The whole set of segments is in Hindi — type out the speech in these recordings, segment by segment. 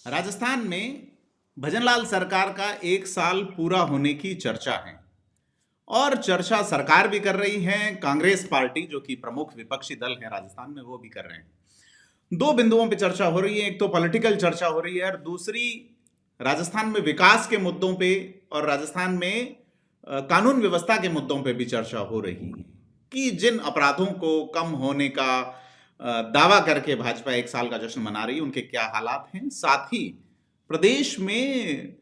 राजस्थान में भजनलाल सरकार का 1 साल पूरा होने की चर्चा है। और चर्चा सरकार भी कर रही है, कांग्रेस पार्टी जो कि प्रमुख विपक्षी दल है राजस्थान में वो भी कर रहे हैं। दो बिंदुओं पे चर्चा हो रही है, एक तो पॉलिटिकल चर्चा हो रही है और दूसरी राजस्थान में विकास के मुद्दों पे और राजस्थान में कानून व्यवस्था के मुद्दों पे भी चर्चा हो रही है कि जिन अपराधों को कम होने का दावा करके भाजपा 1 साल का जश्न मना रही है उनके क्या हालात हैं, साथ ही प्रदेश में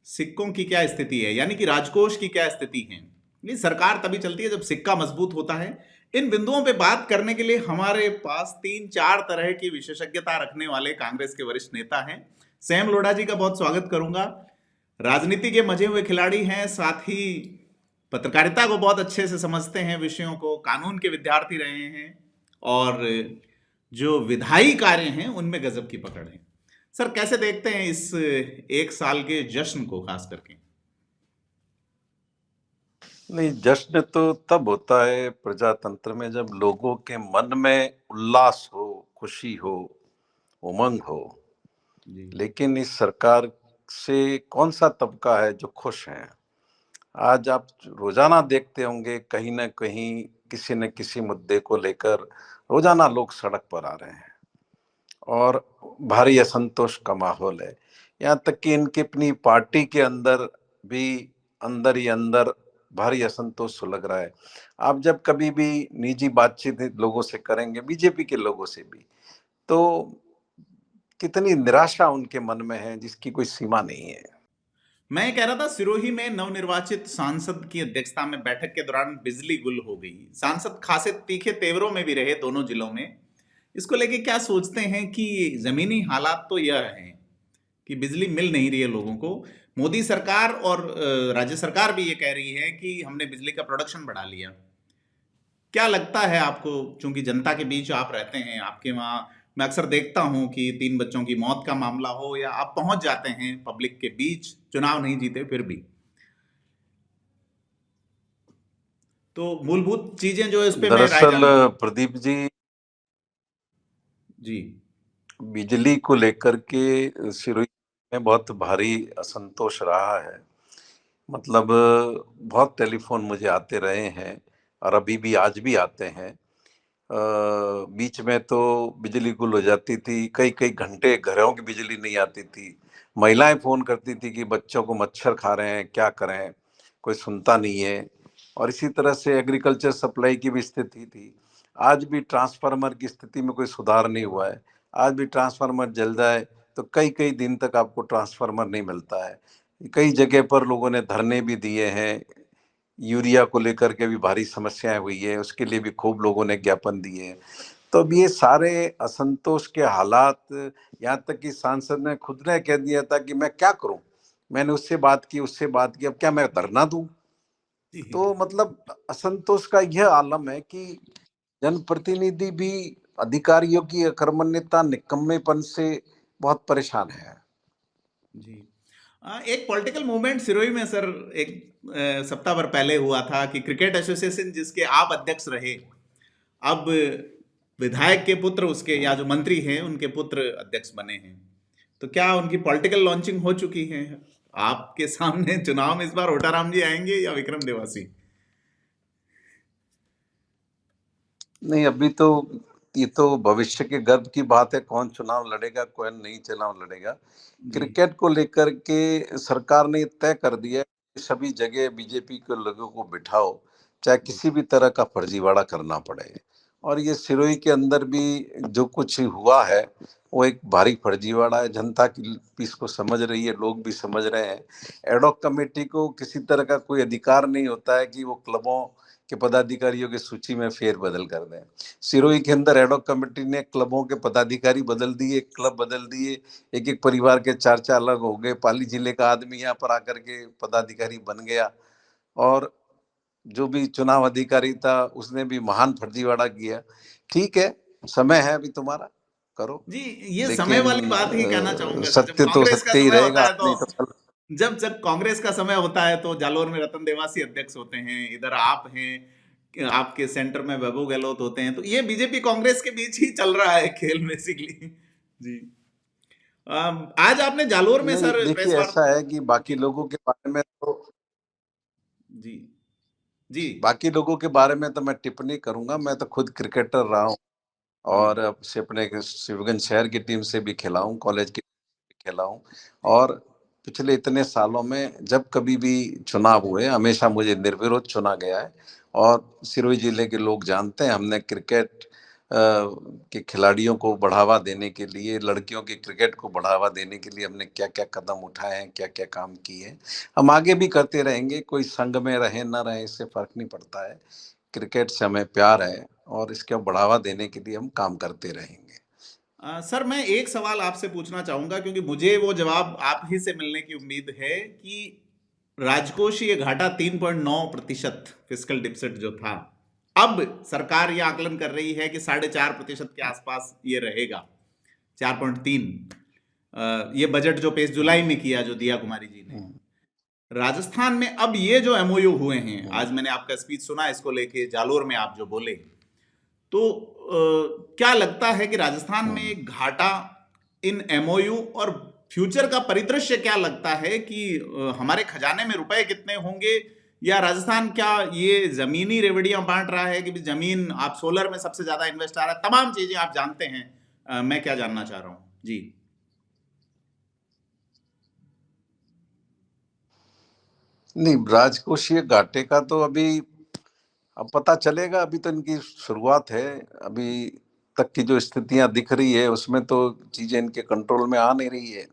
सिक्कों की क्या स्थिति है, यानी कि राजकोष की क्या स्थिति है। ये सरकार तभी चलती है जब सिक्का मजबूत होता है। इन बिंदुओं पे बात करने के लिए हमारे पास 3-4 तरह की विशेषज्ञता रखने वाले कांग्रेस के वरिष्ठ नेता हैं। सैम लोढ़ा जी का बहुत स्वागत करूंगा। राजनीति के मजे हुए खिलाड़ी हैं, साथ ही पत्रकारिता को बहुत अच्छे से समझते हैं, विषयों को, कानून के विद्यार्थी रहे हैं और जो विधायी कार्य हैं उनमें गजब की पकड़ है। सर, कैसे देखते हैं इस 1 साल के जश्न को खास करके? नहीं, जश्न तो तब होता है प्रजातंत्र में जब लोगों के मन में उल्लास हो, खुशी हो, उमंग हो। लेकिन इस सरकार से कौन सा तबका है जो खुश है? आज आप रोजाना देखते होंगे कहीं ना कहीं किसी न किसी मुद्दे को लेकर रोजाना लोग सड़क पर आ रहे हैं और भारी असंतोष का माहौल है। यहाँ तक कि इनकी अपनी पार्टी के अंदर भी अंदर ही अंदर भारी असंतोष सुलग रहा है। आप जब कभी भी निजी बातचीत लोगों से करेंगे, बीजेपी के लोगों से भी, तो कितनी निराशा उनके मन में है जिसकी कोई सीमा नहीं है। मैं कह रहा था, सिरोही में नवनिर्वाचित सांसद की अध्यक्षता में बैठक के दौरान बिजली गुल हो गई। सांसद खासे तीखे तेवरों में भी रहे दोनों जिलों में। इसको लेके क्या सोचते हैं कि जमीनी हालात तो यह हैं कि बिजली मिल नहीं रही है लोगों को। मोदी सरकार और राज्य सरकार भी ये कह रही है कि हमने बिजली का प्रोडक्शन बढ़ा लिया। क्या लगता है आपको, चूंकि जनता के बीच आप रहते हैं, आपके वहाँ मैं अक्सर देखता हूं कि 3 बच्चों की मौत का मामला हो या आप पहुंच जाते हैं पब्लिक के बीच, चुनाव नहीं जीते फिर भी, तो मूलभूत चीजें जो है इस पे मैं राय दरअसल जानना। प्रदीप जी, जी। बिजली को लेकर के सिरोही में बहुत भारी असंतोष रहा है। मतलब बहुत टेलीफोन मुझे आते रहे हैं और अभी भी आज भी आते हैं। बीच में तो बिजली गुल हो जाती थी, कई कई घंटे घरों की बिजली नहीं आती थी। महिलाएं फोन करती थी कि बच्चों को मच्छर खा रहे हैं, क्या करें, कोई सुनता नहीं है। और इसी तरह से एग्रीकल्चर सप्लाई की भी स्थिति थी। आज भी ट्रांसफार्मर की स्थिति में कोई सुधार नहीं हुआ है। आज भी ट्रांसफार्मर जल जाए तो कई कई दिन तक आपको ट्रांसफार्मर नहीं मिलता है। कई जगह पर लोगों ने धरने भी दिए हैं। यूरिया को लेकर के भी भारी समस्याएं हुई है, उसके लिए भी खूब लोगों ने ज्ञापन दिए हैं। तो अब ये सारे असंतोष के हालात, यहाँ तक कि सांसद ने खुद ने कह दिया था कि मैं क्या करूं, मैंने उससे बात की उससे बात की, अब क्या मैं धरना दूं? तो मतलब असंतोष का यह आलम है कि जनप्रतिनिधि भी अधिकारियों की अकर्मण्यता, निकम्मेपन से बहुत परेशान है। जी। एक पॉलिटिकल मूवमेंट सिरोही में सर एक सप्ताह भर पहले हुआ था कि क्रिकेट एसोसिएशन जिसके आप अध्यक्ष रहे, अब विधायक के पुत्र उसके, या जो मंत्री हैं उनके पुत्र अध्यक्ष बने हैं। तो क्या उनकी पॉलिटिकल लॉन्चिंग हो चुकी है? आपके सामने चुनाव में इस बार ओटाराम जी आएंगे या विक्रम देवासी? नहीं, अभी तो ये तो भविष्य के गर्भ की बात है, कौन चुनाव लड़ेगा कौन नहीं चुनाव लड़ेगा। जी। क्रिकेट को लेकर के सरकार ने तय कर दिया है कि सभी जगह बीजेपी के लोगों को बिठाओ, चाहे जी। किसी भी तरह का फर्जीवाड़ा करना पड़े। और ये सिरोही के अंदर भी जो कुछ हुआ है वो एक भारी फर्जीवाड़ा है। जनता की इसको समझ रही है, लोग भी समझ रहे हैं। एडॉक कमेटी को किसी तरह का कोई अधिकार नहीं होता है कि वो क्लबों के पदाधिकारियों की सूची में फेरबदल कर दें। सिरोही के अंदर एडॉक कमेटी ने क्लबों के पदाधिकारी बदल दिए, क्लब बदल दिए, एक एक परिवार के चार चार अलग हो गए। पाली जिले का आदमी यहाँ पर आकर के पदाधिकारी बन गया और जो भी चुनाव अधिकारी था उसने भी महान फर्जीवाड़ा किया। ठीक है, समय है अभी तुम्हारा, करो। जी, ये समय लेकिन वाली बात ही कहना चाहूंगा सर। जब सत्य तो कांग्रेस का सत्य ही समय रहेगा, होता है तो, नहीं तो कल। जब जब कांग्रेस का समय होता है तो जालोर में रतन देवासी अध्यक्ष होते हैं, इधर आप हैं, आपके सेंटर में वैभव गहलोत होते हैं। तो ये बीजेपी कांग्रेस के बीच ही चल रहा है खेल बेसिकली। जी। आज आपने जालोर में नहीं, सर प्रेस देखिए ऐसा वार्ता। है कि बाकी लोगों के बारे में तो जी जी। बाकी लोगों के बारे में तो मैं टिप्पणी करूंगा। मैं तो खुद क्रिकेटर रहा हूँ जी और अब से अपने शिवगंज शहर की टीम से भी खेला हूँ, कॉलेज की खेला हूँ। जी। और पिछले इतने सालों में जब कभी भी चुनाव हुए हमेशा मुझे निर्विरोध चुना गया है। और सिरोही जिले के लोग जानते हैं हमने क्रिकेट के खिलाड़ियों को बढ़ावा देने के लिए, लड़कियों के क्रिकेट को बढ़ावा देने के लिए हमने क्या क्या कदम उठाए हैं, क्या क्या काम किए हैं। हम आगे भी करते रहेंगे, कोई संघ में रहे ना रहे इससे फर्क नहीं पड़ता है। क्रिकेट से हमें प्यार है और इसके बढ़ावा देने के लिए हम काम करते रहेंगे। सर मैं एक सवाल आपसे पूछना चाहूंगा, क्योंकि मुझे वो जवाब आप ही से मिलने की उम्मीद है कि राजकोषीय घाटा 3.9% फिस्कल डिफिसिट जो था, अब सरकार ये आकलन कर रही है कि 4.5% के आसपास ये रहेगा, 4.3। ये बजट जो पेश जुलाई में किया, जो दिया कुमारी जी ने। हम्म, राजस्थान में अब ये जो एमओयू हुए हैं, हम्म, आज मैंने आपका स्पीच सुना इसको लेके, जालोर में आप जो बोले, तो क्या लगता है कि राजस्थान में हम्म। एक घाटा इन एमओयू और फ्यूचर का परिदृश्य क्या लगता है कि हमारे खजाने में रुपए कितने होंगे, या राजस्थान क्या ये जमीनी रेवड़ियां बांट रहा है कि भी जमीन, आप सोलर में सबसे ज्यादा इन्वेस्ट आ रहा है, तमाम चीजें आप जानते हैं। मैं क्या जानना चाह रहा हूं जी। नहीं, राजकोषीय घाटे का तो अभी अब पता चलेगा। अभी तो इनकी शुरुआत है। अभी तक की जो स्थितियां दिख रही है उसमें तो चीजें इनके कंट्रोल में आ नहीं रही है।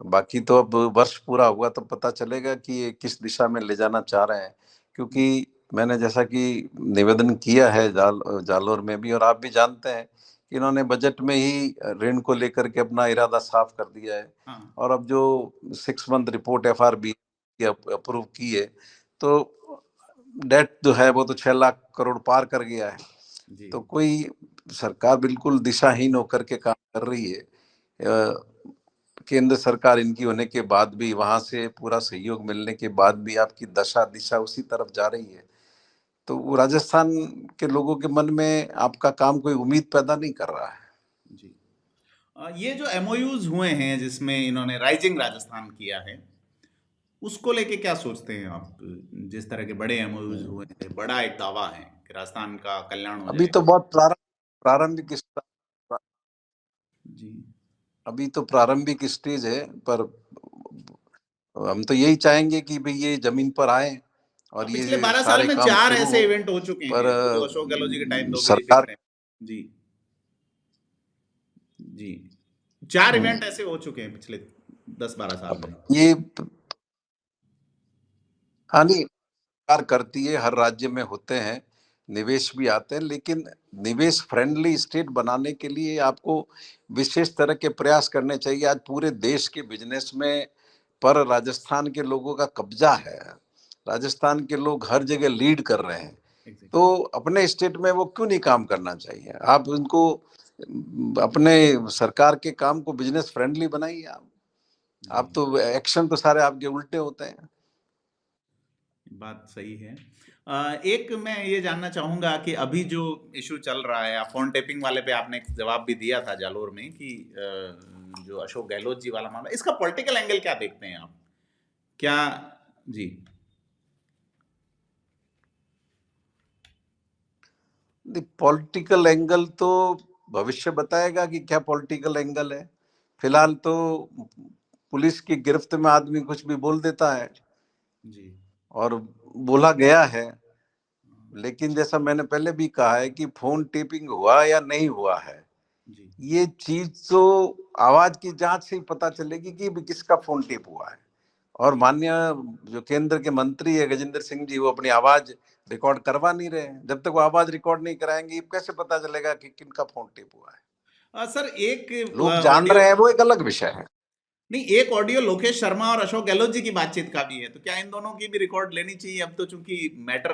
बाकी तो अब वर्ष पूरा हुआ तो पता चलेगा कि ये किस दिशा में ले जाना चाह रहे हैं। क्योंकि मैंने जैसा कि निवेदन किया है जालोर में भी, और आप भी जानते हैं कि इन्होंने बजट में ही ऋण को लेकर के अपना इरादा साफ कर दिया है। हाँ और अब जो 6 मंथ रिपोर्ट एफआरबी की अप्रूव की है, तो डेट जो है वो तो 6 लाख करोड़ पार कर गया है। जी। तो कोई सरकार बिल्कुल दिशाहीन होकर के काम कर रही है। केंद्र सरकार इनकी होने के बाद भी, वहां से पूरा सहयोग मिलने के बाद भी आपकी दशा दिशा उसी तरफ जा रही है। तो वो राजस्थान के लोगों के मन में आपका काम कोई उम्मीद पैदा नहीं कर रहा है। जी। ये जो एमओयूज हुए हैं जिसमें इन्होंने राइजिंग राजस्थान किया है, उसको लेके क्या सोचते हैं आप? जिस तरह के बड़े एमओयूज हुए हैं, बड़ा एक दावा है कि राजस्थान का कल्याण हो अभी जाए। तो बहुत प्रारंभिक जी। अभी तो प्रारंभिक स्टेज है। पर हम तो यही चाहेंगे कि भाई ये जमीन पर आए और पिछले ये 12 साल सारे में काम 4 शुरू ऐसे हो। इवेंट हो चुके पर हैं, 2 अशोक गहलोत जी के टाइम, 2 वीरेंद्र सरकार के टाइम। जी। जी। 4 हम्म, इवेंट ऐसे हो चुके हैं पिछले 10-12 साल अब में। ये हानि सरकार करती है, हर राज्य में होते हैं, निवेश भी आते हैं, लेकिन निवेश फ्रेंडली स्टेट बनाने के लिए आपको विशेष तरह के प्रयास करने चाहिए। आज पूरे देश के बिजनेस में पर राजस्थान के लोगों का कब्जा है। राजस्थान के लोग हर जगह लीड कर रहे हैं। तो एग्जैक्टली। अपने स्टेट में वो क्यों नहीं काम करना चाहिए? आप उनको अपने सरकार के काम को बिजनेस फ्रेंडली बनाइए। जी। आप तो एक्शन तो सारे आपके उल्टे होते हैं। बात सही है। एक मैं ये जानना चाहूंगा कि अभी जो इशू चल रहा है, फोन टेपिंग वाले पे आपने एक जवाब भी दिया था जालोर में कि जो अशोक गहलोत जी वाला मामला, इसका पॉलिटिकल एंगल क्या देखते हैं आप? क्या? जी। पॉलिटिकल एंगल तो भविष्य बताएगा कि क्या पॉलिटिकल एंगल है। फिलहाल तो पुलिस की गिरफ्त में आदमी कुछ भी बोल देता है जी। और बोला गया है। लेकिन जैसा मैंने पहले भी कहा है कि फोन टेपिंग हुआ या नहीं हुआ है, जी। ये चीज तो आवाज की जांच से ही पता चलेगी कि भी किसका फोन टेप हुआ है। और माननीय जो केंद्र के मंत्री है गजेंद्र सिंह जी, वो अपनी आवाज रिकॉर्ड करवा नहीं रहे हैं। जब तक वो आवाज रिकॉर्ड नहीं कराएंगे कैसे पता चलेगा कि किनका फोन टेप हुआ है? सर एक लोग जान ऑडियो, रहे हैं वो एक अलग विषय है। नहीं, एक ऑडियो लोकेश शर्मा और अशोक गहलोत जी की बातचीत का भी है, तो क्या इन दोनों की भी रिकॉर्ड लेनी चाहिए? अब तो चूंकि मैटर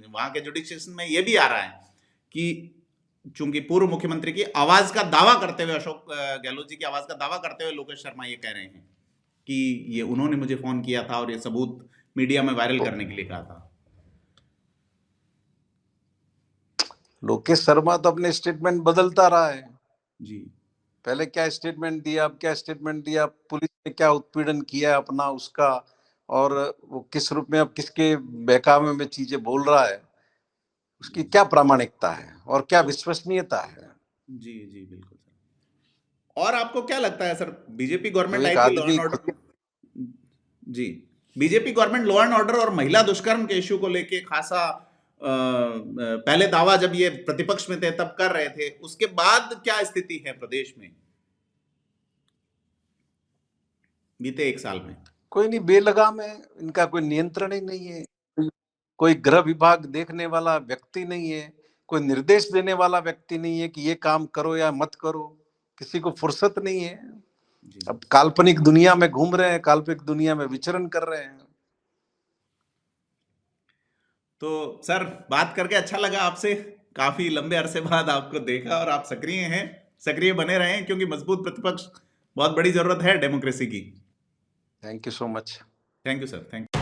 वहां के जुडिशियशन में ये भी आ रहा है कि चूंकि पूर्व मुख्यमंत्री की आवाज का दावा करते हुए, अशोक गहलोत जी की आवाज का दावा करते हुए लोकेश शर्मा ये कह रहे हैं कि ये उन्होंने मुझे फोन किया था और ये सबूत मीडिया में वायरल तो करने के लिए कहा था। लोकेश शर्मा तो अपने स्टेटमेंट बदलता रहा है। जी। पहले क्या स्टेटमेंट दिया, अब क्या स्टेटमेंट दिया, पुलिस ने क्या उत्पीड़न किया अपना उसका, और वो किस रूप में अब किसके बहकावे में चीजें बोल रहा है, उसकी क्या प्रामाणिकता है और क्या तो विश्वसनीयता है। जी जी बिल्कुल सर। और आपको क्या लगता है सर, बीजेपी जो गवर्नमेंट आई एक थी लॉ आदमी एंड खुद, ऑर्डर, जी, BJP government law and order और महिला दुष्कर्म के इश्यू को लेके खासा पहले दावा जब ये प्रतिपक्ष में थे तब कर रहे थे, उसके बाद क्या स्थिति है प्रदेश में बीते एक साल में? कोई नहीं, बेलगाम है, इनका कोई नियंत्रण ही नहीं है, कोई गृह विभाग देखने वाला व्यक्ति नहीं है, कोई निर्देश देने वाला व्यक्ति नहीं है कि ये काम करो या मत करो, किसी को फुर्सत नहीं है। जी अब काल्पनिक दुनिया में घूम रहे हैं, काल्पनिक दुनिया में विचरण कर रहे हैं। तो सर, बात करके अच्छा लगा आपसे, काफी लंबे अरसे बाद आपको देखा, और आप सक्रिय हैं, सक्रिय बने रहें, क्योंकि मजबूत प्रतिपक्ष बहुत बड़ी जरूरत है डेमोक्रेसी की। Thank you so much. Thank you sir, thank you.